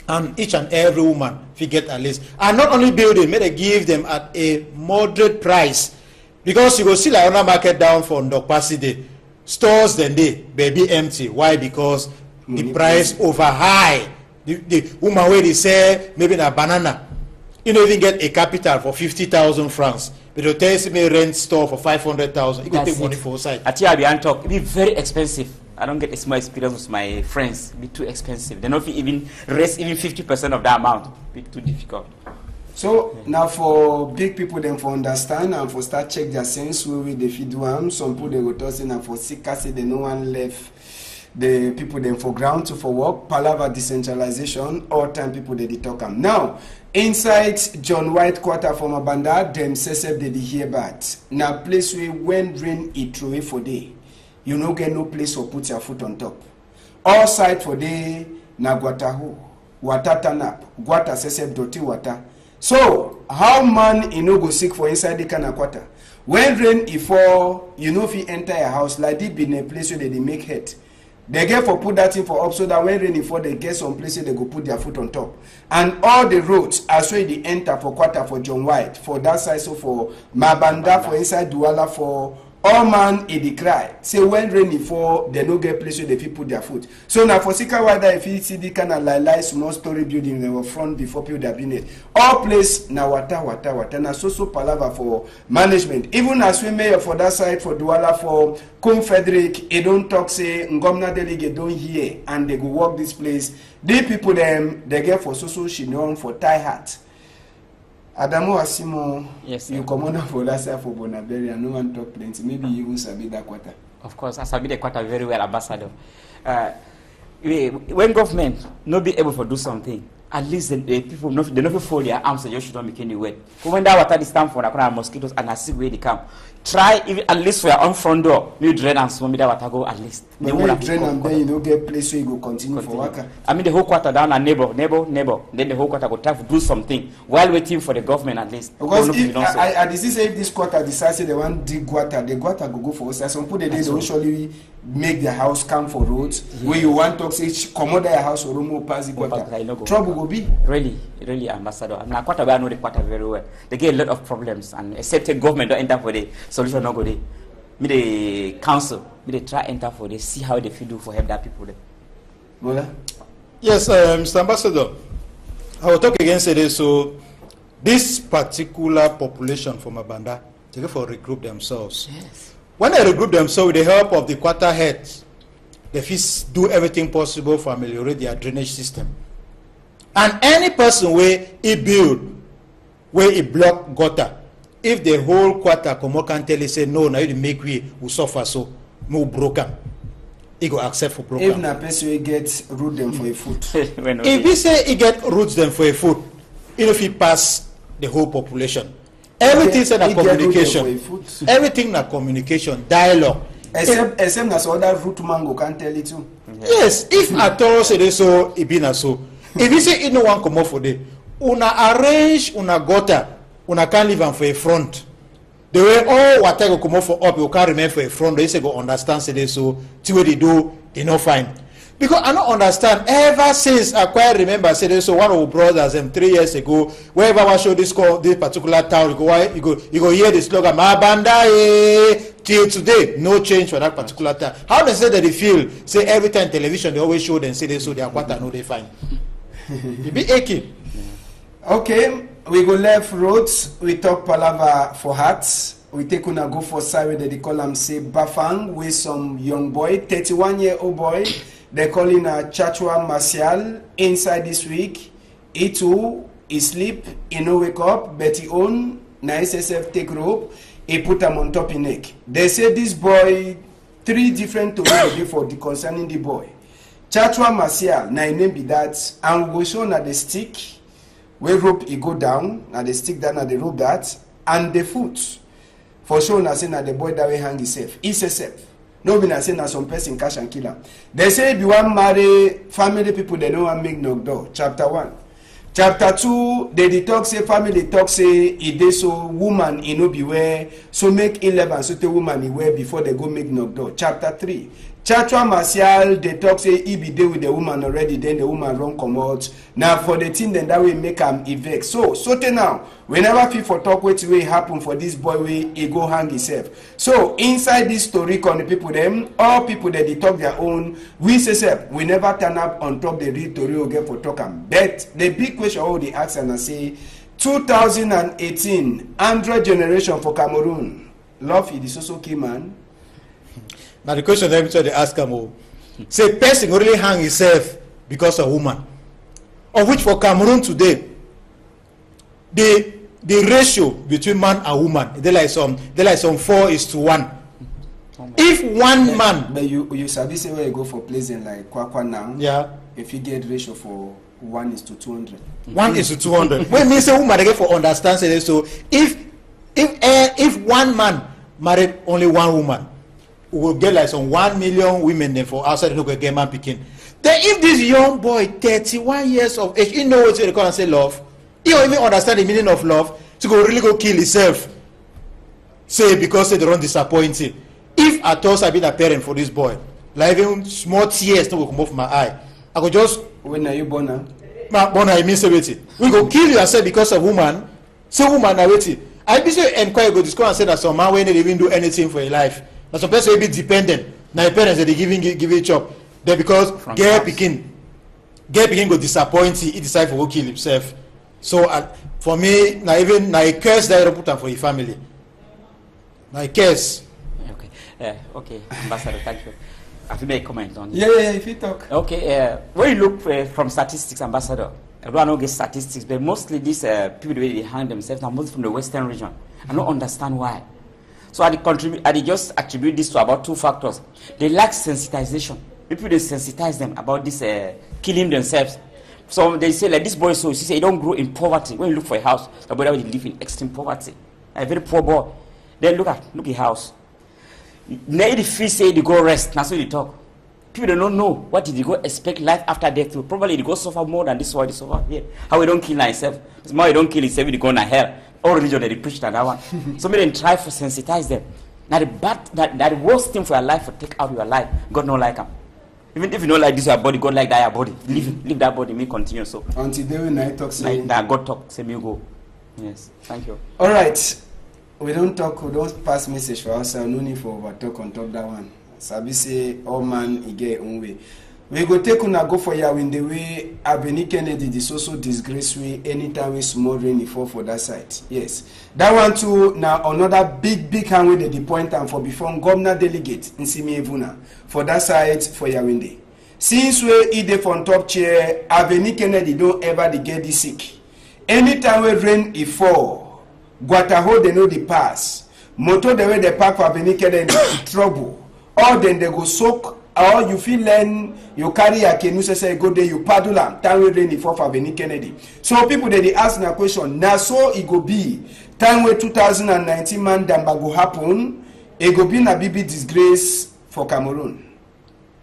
And each and every woman, if you get at least, and not only building, may they give them at a moderate price. Because you go see like another market down for Ndokpasi, stores then they be empty. Why? Because the price over high. The woman where they say maybe a banana. You don't even get a capital for 50,000 francs. But they'll tell you me rent store for 500,000. You can take money for side. At here, I talk. It be very expensive. I don't get a small experience with my friends. It be too expensive. They don't even raise even 50% of that amount. It be too difficult. So now for big people then for understand and for start check their sense where they feed them. Some people they go tossing and for sick say they no one left. The people then for ground to for work, Palava decentralization, all time people they talk them. Now, inside John White quarter from Abanda, them sesep they hear bad. Now place where when rain it throw for day, you no get no place for put your foot on top. All side for day na guatahu, watatanap, guata sesep doti wata. So how man you no go sick for inside the kind of quarter? When rain it fall, you know if you enter a house like this be in a place where they make head. They get for put that thing for up so that when rain fall, they get some places they go put their foot on top. And all the roads as well they enter for quarter for John White, for that side, so for Mabanda, for inside Douala, for all man in the cry. Say when rain fall, they no get place where they fit put their foot. So now for Sika Wada, if you see the kind of like small story building they were front before people that been it. All place now wata. Now so palava for management. Even as we mayor for that side for Douala for Kum Frederick, they don't talk say Ngomna delegate don't hear and they go walk this place. The people them they get for so she known for tie hat. Adamu Asimo, yes, sir. You come on for last year for Bonaberi and no one talk plenty. Maybe you even sabi that quarter. Of course, I sabi the quarter very well, Ambassador. When government not be able to do something, at least the people they not fold their arms and you should not make any weight. When that water is time for the mosquitoes and I see where they come. Try even at least for your own front door. You drain and swim that water go at least. But when you drain and then you don't get place where you go continue for worker. I mean the whole quarter down and neighbor. Then the whole quarter go try to do something while waiting for the government at least. Because if this quarter decides they want dig gutter, the gutter go for us. Some people they usually make their house come for roads. Yes. Where you want to say come out their house or room pass the gutter. Trouble go be. Really, Ambassador. And now quarter I know the quarter very well. They get a lot of problems and except the government don't enter for the solution not go there. Me the council, me they try enter for they see how they feel do for help that people there. Mola? Yes, Mr. Ambassador. I will talk against it. So this particular population from Abanda, they go for regroup themselves. Yes. when they regroup themselves with the help of the quarter heads, they do everything possible for ameliorate their drainage system. And any person where he build, where he block gutter, if the whole quarter can tell you say no, now you make we will suffer so no broken. He go accept for broken. If na person get root them for a foot. If he say he get roots them for a foot, if he pass the whole population. Everything said na communication. Everything na communication, dialogue. Except that other root mango can tell it too. Yes, if at all say they so, it be na so. If you say no one come up for day, una arrange una gutter, una can't leave them for a front. The way all water go come up for up, you can't remain for a front. They say go understand say they so. See what they do, they not fine. Because I don't understand. Ever since I quite remember, say so one of our brothers 3 years ago, wherever I show this particular town, you go hear the slogan, "Mabanda." Till today, no change for that particular town. How they say that they feel? Say every time television they always show them say they so they are quarter, no they fine. It be aching. Okay, we go left roads. We talk palava for hearts. We take una go for side that they call him say Bafang with some young boy, 31-year-old boy. They call him a Chachua Martial inside this week. He too, he sleep, he no wake up, but he own, na SSF take rope, he put him on top in neck. They say this boy, 3 different stories for the concerning the boy. Chachua Martial, na his name be that, and we go show na the stick, where rope he go down, na the stick down, na the rope that, and the foot. For sure, na say na the boy that way hang himself. He self. No be na say na some person catch and kill him. They say if you want marry family people, they don't want make knock door. Chapter 1. Chapter 2, they talk say family talk say it dey so woman he no be wear, so make 11 so the woman he wear before they go make knock door. Chapter 3. Chachua Martial, they talk say he be there with the woman already, then the woman run come out. Now for the thing then that way make him evict. So now, whenever people talk what way happen for this boy way he go hang himself. So inside this story on the people them, all people that they talk their own, we say we never turn up on top the real story again for talk am. But the big question all they ask and I say 2018 Android generation for Cameroon. Love it is also key man. Now the question every time they ask him, say person really hang himself because of woman, of which for Cameroon today, the ratio between man and woman they like some 4:1. If one man, but you sabi say where you go for places like Kwakwa now, yeah, if you get ratio for 1:200. 1:200. When me say woman they get for understand say so if one man married only one woman, we will get like some 1 million women then for outside no go get man picking. Then if this young boy 31 years of age, he know what they call and say love, he don't even understand the meaning of love, to go really go kill himself. Say because they don't disappoint him. If at all I be a parent for this boy, like even small tears no go come off my eye, I go just when are you born now? Born I mean say waiting. We go kill yourself because of woman. Say woman now waiting. I be say enquire go discover and say that some man when they even do anything for your life. Now some person will be dependent. Now your parents they give it chop. Then because girl picking go disappoint he decide for go kill himself. So for me, now even now a curse that you put on for your family. Now a curse. Okay. Okay, Ambassador, thank you. I have make a comment on Yeah, if you talk. Okay, when you look from statistics, Ambassador, everyone don't get statistics, but mostly these people they hang themselves are mostly from the Western region. I don't understand why. So I just attribute this to about 2 factors. They lack sensitization. People they sensitize them about this killing themselves. So they say like this boy, so you say he don't grow in poverty. When you look for a house, the boy will live in extreme poverty. A very poor boy. Then look at house. Now the feel say they go rest. That's what they talk. People don't know what did they go expect life after death to. Probably they go suffer more than this one they suffer here. How we don't kill ourselves. It's more you don't kill yourself, they go to hell. All religion they preach that one. So maybe they try to sensitize them. Now the worst thing for your life to take out your life. God don't like them. Even if you don't like this your body, God like that your body. Leave that body, may continue so. Until day when I talk say that God talk, say me go. Yes, thank you. Alright. We don't pass message for us, no need for over talk on top that one. Sabi say all man he get own way. We go take una go for Yaoundé way Avenue Kennedy is also disgrace way anytime we small rain fall for that side. Yes. That one too now another big hand with the point and for before governor delegate in Simi Evuna for that side for Yaoundé. Since we eat from top chair, Avenue Kennedy don't ever get the sick. Anytime we rain it fall, Guataho they know the pass. Motor the way they park for Avenue Kennedy trouble. Or then they go soak. Or you feel learn, you carry a canoe, say go there, you paddle and time we rain for Avenue Kennedy. So people they ask na question, now so it go be time where 2019 man damba go happen, it go be na BB disgrace for Cameroon.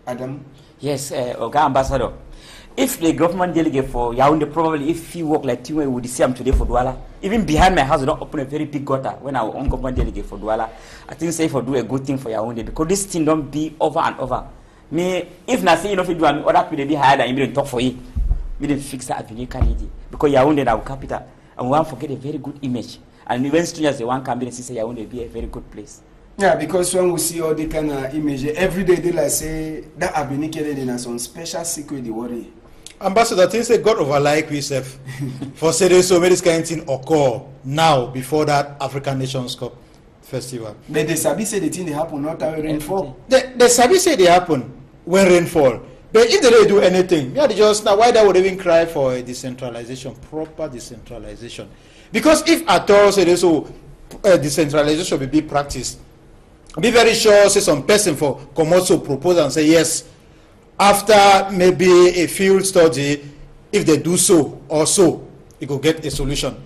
Adam? Yes, Oga Ambassador. If the government delegate for Yaoundé probably if he work like Timwe would see him today for Douala. Even behind my house, we don't open a very big gutter when our own government delegate for Douala. I think say for do a good thing for Yaoundé because this thing don't be over and over. Me, if not say you know if you do other people be higher than you didn't talk for it. We didn't fix that Avenue Kennedy because Yaoundé our capital and we want to forget a very good image. And when strangers they want come in and say Yaoundé be a very good place. Yeah, because when we see all the kind of image every day they like say that Avenue Kennedy has some special secret they worry. Ambassador, things say God overlike we self for saying so many kind of thing occur now before that African Nations Cup festival. But the Sabi say the thing they happen not when rainfall. The Sabi say they happen when rainfall. But if they don't do anything, yeah, they just now why they would even cry for a decentralization, proper decentralization. Because if at all say so decentralization will be practiced, be very sure say some person for come also propose and say yes. After maybe a field study, if they do so or so, it will get a solution.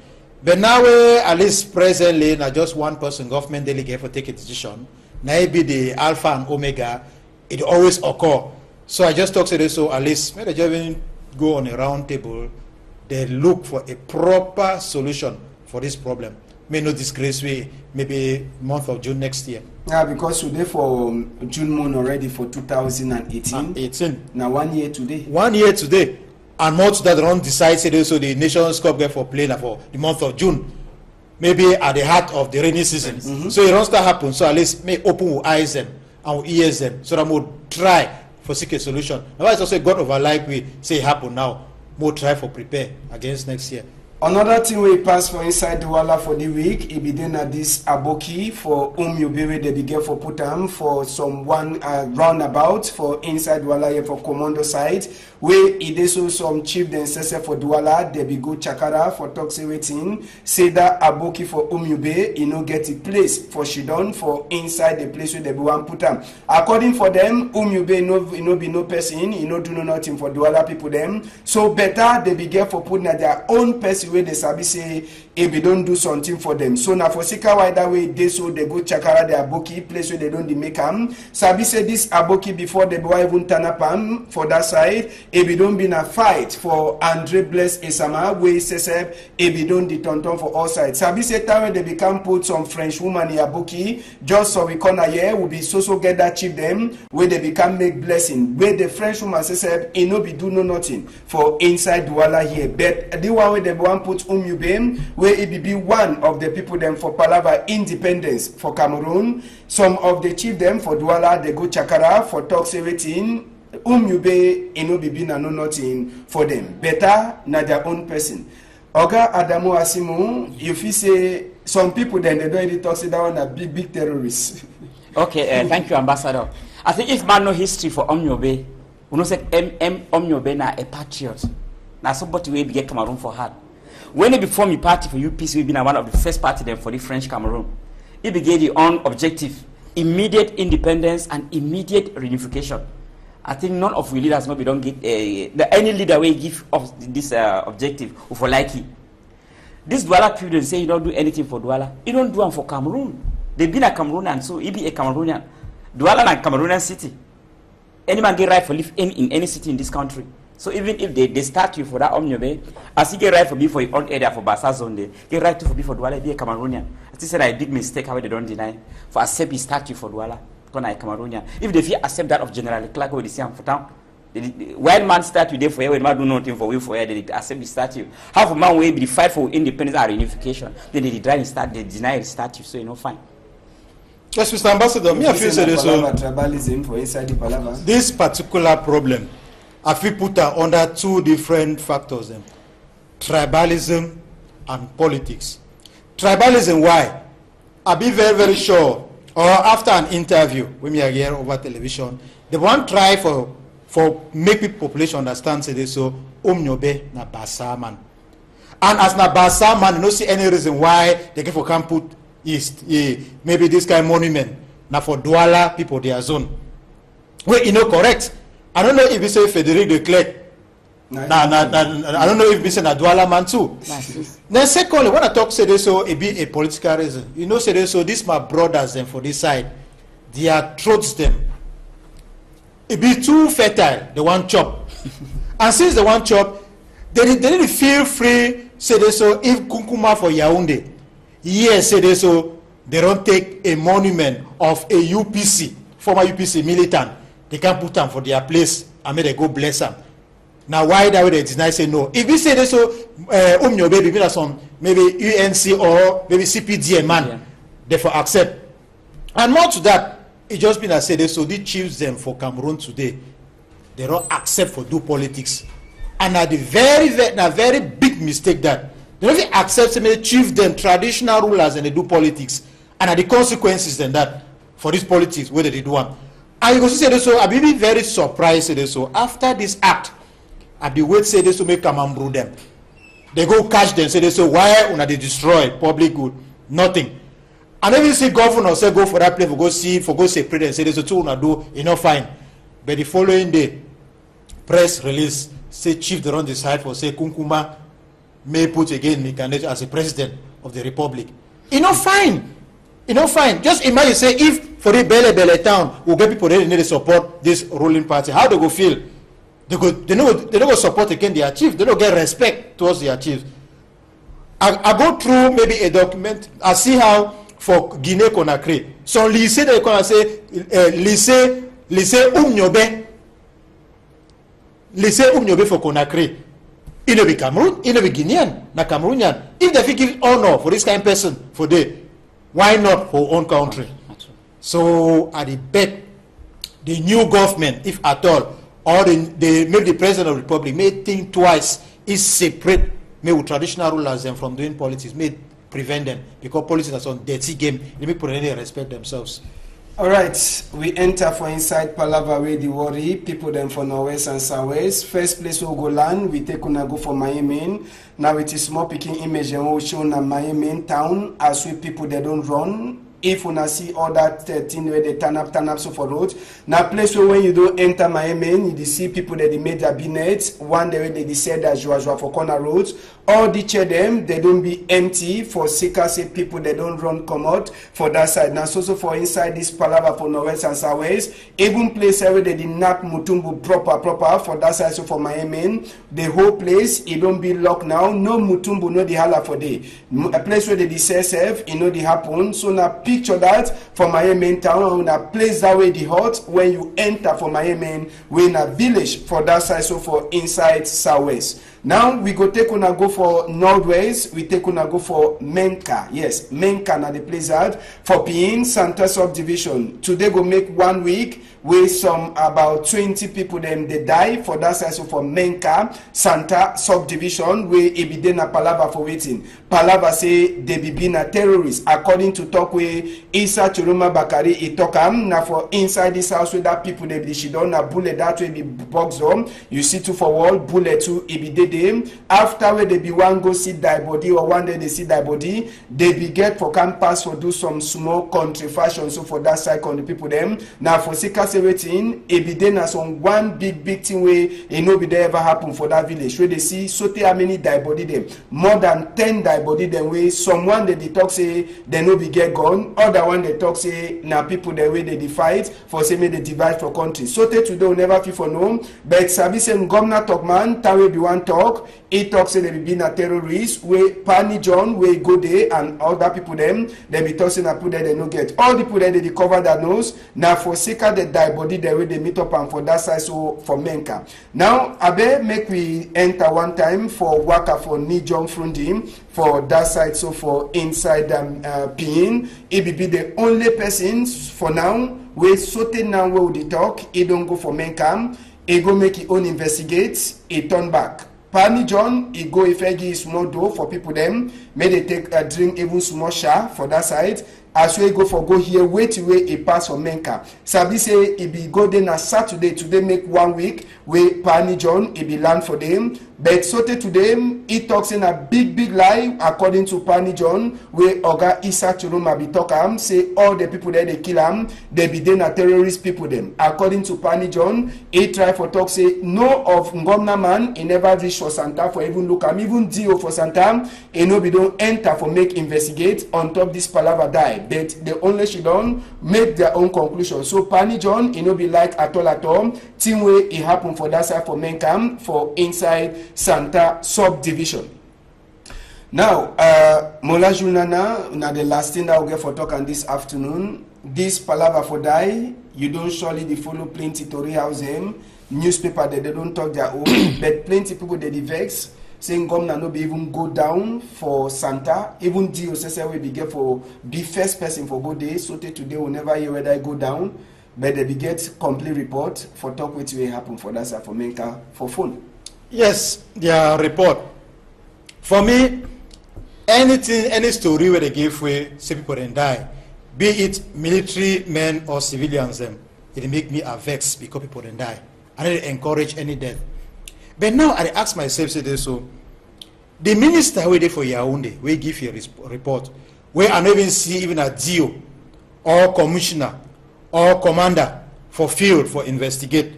But now, at least presently, not just one person, government delegate for take a decision. Maybe the alpha and omega, it always occur. So I just talk to this, so at least maybe they even go on a round table. They look for a proper solution for this problem. May not disgrace we maybe month of June next year. Yeah, because today for June month already for 2018. 18. Now 1 year today. 1 year today. And much that don't decide say so the Nations Cup get for playing for the month of June. Maybe at the heart of the rainy season. So it don't start happen. So at least may open our eyes them and our ears them. So that we'll try for seek a solution. Now it's also God over like we say happen now. More try for prepare against next year. Another thing we pass for inside the Douala for the week, it be then at this Aboki for Umyobere they begin for Putam for some one roundabout for inside Douala here for Commando side. Where it is also some chief then say for Douala, they be go Chakara for Toxi waiting. Say that Aboki for Umyobe, you know get a place for Shidon for inside the place where they be one Putam. According for them, Umyobe no be no person, you know do no nothing for Douala people them. So better they begin for putting at their own person where they sabi say if they don't do something for them. So now for Sika why that way they so they go Chakara the Aboki place where they don't make them. Sabi say this Aboki before they go even turn up for that side. If we don't be in a fight for Andre Bless Esama, where he says if we don't the tonton for all sides. Sabi say time when they become put some French woman in Aboki, just so we corner here will be so get that cheap them where they become make blessing. Where the French woman says he no be do no nothing for inside Douala here. But the one where they want put Umyube, where it be one of the people them for Palava independence for Cameroon. Some of the chief them for Douala they go Chakara for talks everything. Umyube no be no nothing for them. Better na their own person. Oga Adamu Asimu, if you say some people then they don't really talk say that one a big terrorists. Okay, thank you, Ambassador. I think if man know history for Umyobe, we know say Umyobe na a patriot. Now somebody will get Cameroon for hard. When he before me party for UPC, we been one of the first party them for the French Cameroon. He began the own objective, immediate independence and immediate reunification. I think none of we leaders maybe don't get any leader will give of this objective for like it. This Douala people say you don't do anything for Douala. You don't do them for Cameroon. They've been a Cameroonian, so he be a Cameroonian. Douala na Cameroonian city. Any man get right for live in any city in this country. So even if they start you for that Omniobe, as he get right for me for your own area for Bassa Zone, they get right to for me for Douala be a Cameroonian. I think said a big mistake how they don't deny for accept his statue for Douala. A Cameroonian. If they feel accept that of General Clark, they say for town. While man statue there for you, when man do nothing for you for you, they accept the statue. Half a man will be fight for independence and reunification. Then they try and start, they deny the statue, so you know fine. Yes, Mr. Ambassador, me I feel say this. Tribalism for inside the Palava. This particular problem, I feel put her under two different factors, tribalism and politics. Tribalism, why? I'll be very, very sure, or after an interview, when we are here over television, they want to try for make people population understand, say this, so, Omnyobe na Basa man. And as na Basa man, you don't see any reason why they can come put East, maybe this kind of monument, now for Douala people, their zone. Wait, you know, correct. I don't know if you say Frederic de Klerk. I don't know if you say na Douala man too. Then secondly, when I talk, say this, so it be a political reason. You know, say this, so this my brothers them for this side, their throats them. It be too fertile, they want chop. And since they want chop, they need to feel free, say this, so if Kunkuma for Yaoundé, yes, say this, so they don't take a monument of a UPC, former UPC militant, they can put them for their place and may they go bless them. Now why that way they deny, say no. If we say this, so baby, maybe some maybe UNC or maybe CPDM man, therefore accept. And more to that, it just been I say this, so they choose them for Cameroon today. They don't accept for do politics. And at the very big mistake that they don't even accept them, they choose them traditional rulers and they do politics. And at the consequences then that for this politics, whether they do one. And you can say this, so I'll be very surprised, say this, so after this act, I'll be wait say this to make come and brew them. They go catch them, say this, so why when they destroy public good? Nothing. And then you see governor say go for that place, for go say president, say this, so two una do, fine. But the following day, press release, say chief they don't decide for say Kunkuma may put again Mikanejo as a president of the republic. Fine. Fine. Just imagine say if for the Bele town we get people that need to support this ruling party, how they go feel? They don't go support again their chief. They don't get respect towards their chiefs. I go through maybe a document. I see how for Guinea Conakry. So lycée they can say lycée Umnyobe for Conakry. It will be Cameroon, it will be Guinean, not Cameroonian. If they give honor for this kind of person for day, why not for our own country? So I bet the new government, if at all, or maybe the president of the republic may think twice, is separate maybe traditional rulers them from doing politics, may prevent them because politics is on dirty game. They make people respect themselves. All right, we enter for inside Palava where the worry people them for Norwest and Southwest. First place we go land, we take una go for Miami. Now it is small picking image and we show na Miami town as we people they don't run. If una see all that thing where they turn up so for road. Now place where when you don't enter Miami, you see people that they made their binets. One day they said that you for corner roads. All the chair them, they don't be empty for sicker say people they don't run come out for that side. Now so for inside this Palava for Norwest and Southwest, even place where they did not Mutumbu proper for that side. So for Miami, the whole place it don't be locked now. No Mutumbu, no the hala for day. A place where they DCSF, you know the happen. So now picture that for Miami town, a place that way the hot when you enter for Miami, we in a village for that side. So for inside Southwest. Now we go take una go for Northwest, we take una go for Menka. Yes, Menka na the place out for Pidgin Santa subdivision. Today go make 1 week where some about 20 people them they die for that side. So for Menka Santa subdivision where it be then a Palava for waiting. Palava say they be been a terrorist according to talk where Isa Churuma Bakari itokam na for inside this house where that people they be she don't a bullet that way be box on. You see two for wall bullet two it be dead. After where they be one go see die body or one day they see die body, they be get for campus for do some small country fashion. So for that side on the people them now for Sika waiting, it be then as on one big thing where it no be there ever happen for that village where they see so how many die body them more than 10 die body them way someone they talk say they no be get gone, other one they talk say now people the way they fight for say may they divide for country. So today will never feel for no, but service and governor talk man that will be one talk. He talks say they be being a terrorist where Pani John where go there and other people them they be tossing and put there they no get all the people there they cover their nose now for Sika they die body the way they meet up and for that side so for Menka. Now Abe make we enter one time for Waka for Nijong Frundim for that side so for inside Pidgin. It be the only person for now we sote now where we talk. He don't go for Menka. he go make his own investigate, he turn back. Pani John, he go if he give small dough for people them, may they take a drink even small share for that side. As we go here, wait away a pass for Menka. Sabi say he be go there na Saturday, today make 1 week, where Pani John, he be land for them. But so to them, he talks in a big lie, according to Pani John, where Oga Isa Churuma be talk say all the people there they kill him, they be then a terrorist people them. According to Pani John, he try for talk say no of Ngomna man, he never reach for Santa for even look am, even Dio for Santa, he no be don't enter for make investigate on top this palava die. But they only she don't make their own conclusion. So Pani John, he no be like at all. Team way it happen for that side for Menkam for inside Santa subdivision. Now, Mola Junana, now the last thing that we'll get for talk on this afternoon. This palava for die, you don't surely they follow plenty Tory house them, newspaper that they don't talk their own, but plenty people they vex. Saying governor no be even go down for Santa, even DOSS will be get for be first person for go day. So today will never hear whether I go down, but they be get complete report for talk which will happen for that for Menka for phone. Yes, their report. For me, anything, any story where they give way, say people then die, be it military men or civilians, them, it make me vex because people then die. I don't encourage any death. But now I ask myself, say this, so the minister waited for Yaoundé, we give you a report, where I don't even see even a DO or commissioner or commander for field for investigate.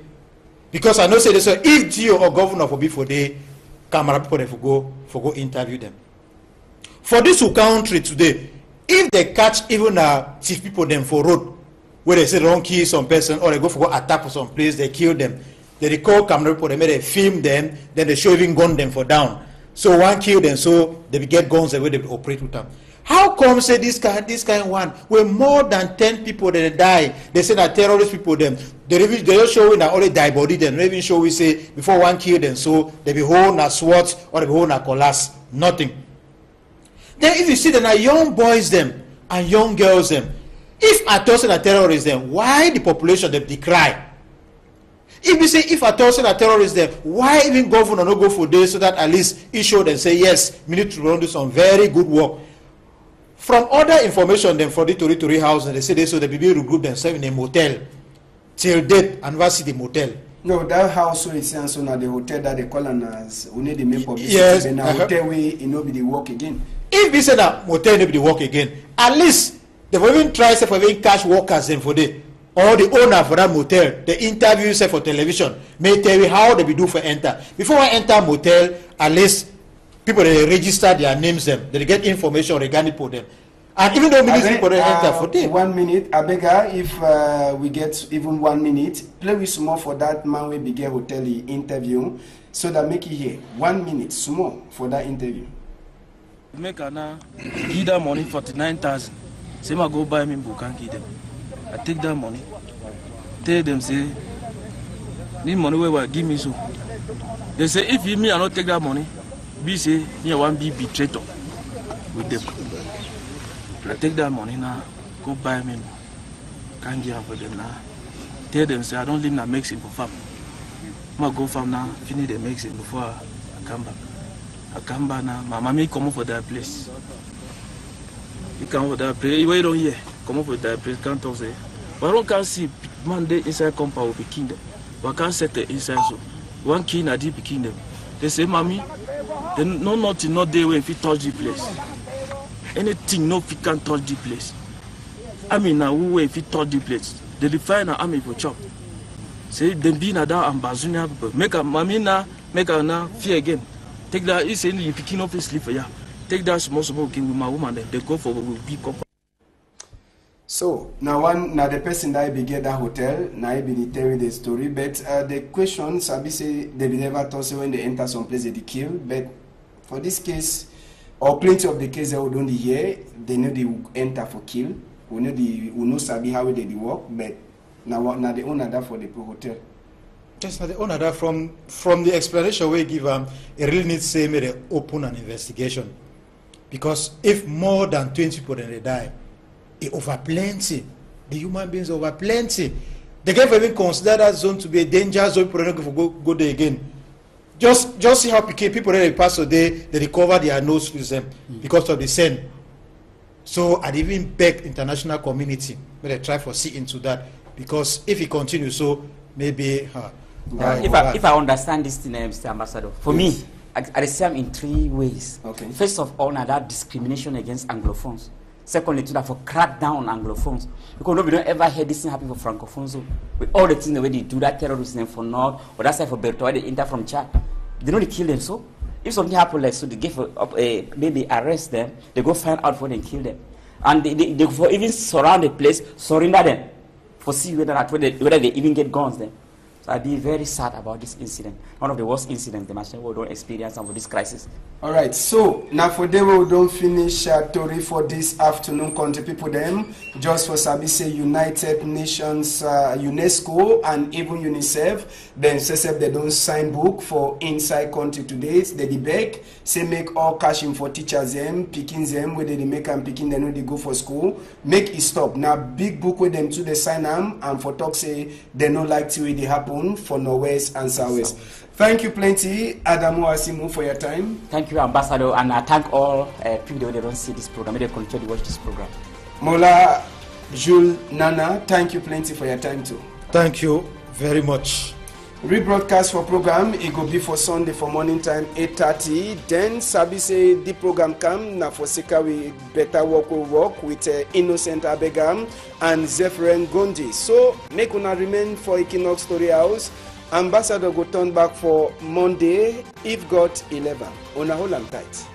Because I know say this, so if DO or governor for before they camera people for go interview them. For this country today, if they catch even chief people them for road, where they say they don't kill some person or they go for go attack for some place, they kill them. They call camera report, they film them, then they show even gun them for down. So one kill them, so they get guns the way they operate with them. How come say this kind one where more than 10 people that die? They say that terrorist people them. They just show that only die body them. They even show we say before one kill them, so they be hold na SWAT or they be hold na collapse. Nothing. Then if you see that young boys them and young girls them, if I told say that terrorists them, why the population them decry? If you say if I told say that terrorists there, why even governor no go for this so that at least he show them say yes, we need to do some very good work. From other information then for the Tory house, they say they so they be regroup themselves in a motel till date and never see the motel. No, that house so it's so now the hotel that they call as we need the make publicity. Yes, then hotel way it no be the work again. If we say that motel no be the work again, at least they will even try say for even cash workers then for the or the owner for that motel, the interview say for television, may tell you how they be do for enter. Before I enter motel, at least people they register their names them, they get information regarding for them. And even though many people they enter for them. 1 minute, Abega, if we get even 1 minute, play with small for that man we begin hotel interview, so that make it here 1 minute small for that interview. Make an give that money 49,000. Say I go buy me book and give them. I take that money, tell them say, need money where give me so. They say if me I not take that money, be say me I want be betrayed with them. I take that money now, go buy me, can't give for them now. Tell them say I don't live in a Mexico farm. I go farm now, finish the Mexico before I come back. I come back now, my mommy come for that place. You come for that place, you don't hear. Come up with that place, can't talk say. But I don't can see man they inside compound will be kingdom. But can't set the inside so. One king a deep kingdom. They say, mommy, they no nothing not there when if you touch the place. Anything no if you can't touch the place. I mean now who if you touch the place. They define an army for chop. Say them be na down and bazunia people. Make a mommy now, make a now fear again. Take that you say you picking up sleep for ya. Take that small king with my woman then they go for will be compound. So now the person that be get that hotel, now I be telling the story, but the questions I be say they be never thought say when they enter some place they kill, but for this case, or plenty of the cases they don't hear, they know they will enter for kill. We know sabi how they work, but now the owner that for the hotel. Just now the owner that from the explanation we give it really needs to say they open an investigation, because if more than 20 people then they die. Over plenty, the human beings over plenty. They can't even consider that zone to be a danger zone. People don't go there again. Just see how people that they pass a day, they recover their nose with them because of the sand. So I'd even beg international community but they try for see into that, because if it continues, so maybe if I understand this thing, Mr. Ambassador, for me, I see them in 3 ways. Okay. First of all, now that discrimination against Anglophones. Secondly, to that for crack down on Anglophones. Because we don't ever hear this thing happen for Francophones. So with all the things the way they do that terrorism for North, or that side for Bertois, they enter from Chad. They know they kill them. So if something happens like so, they give maybe arrest them, they go find out for them and kill them. And they for even surround the place, surrender them, for see whether they even get guns then. So I'd be very sad about this incident. One of the worst incidents the machine world don't experience for this crisis. All right, so now for them we don't finish Tori for this afternoon. Country people them just for Sabise United Nations, UNESCO and even UNICEF. Then CSF they don't sign book for inside country today. They beg say make all cashing for teachers them, picking them where they make and picking them when they go for school. Make it stop. Now big book with them to the sign them and for talk say they don't like to way they happen for Northwest and Southwest. Thank you plenty, Adamu Asimu, for your time. Thank you, Ambassador, and I thank all people that don't see this program, they continue to watch this program. Mola, Jules, Nana, thank you plenty for your time too. Thank you very much. Rebroadcast for program, it will be for Sunday for morning time 8:30. Then Sabi say the program come now for Sika we better work with Innocent Abegam and Zephyrin Gondi. So make una remain for Equinox Story House. Ambassador go turn back for Monday if God 11. Una hold am tight.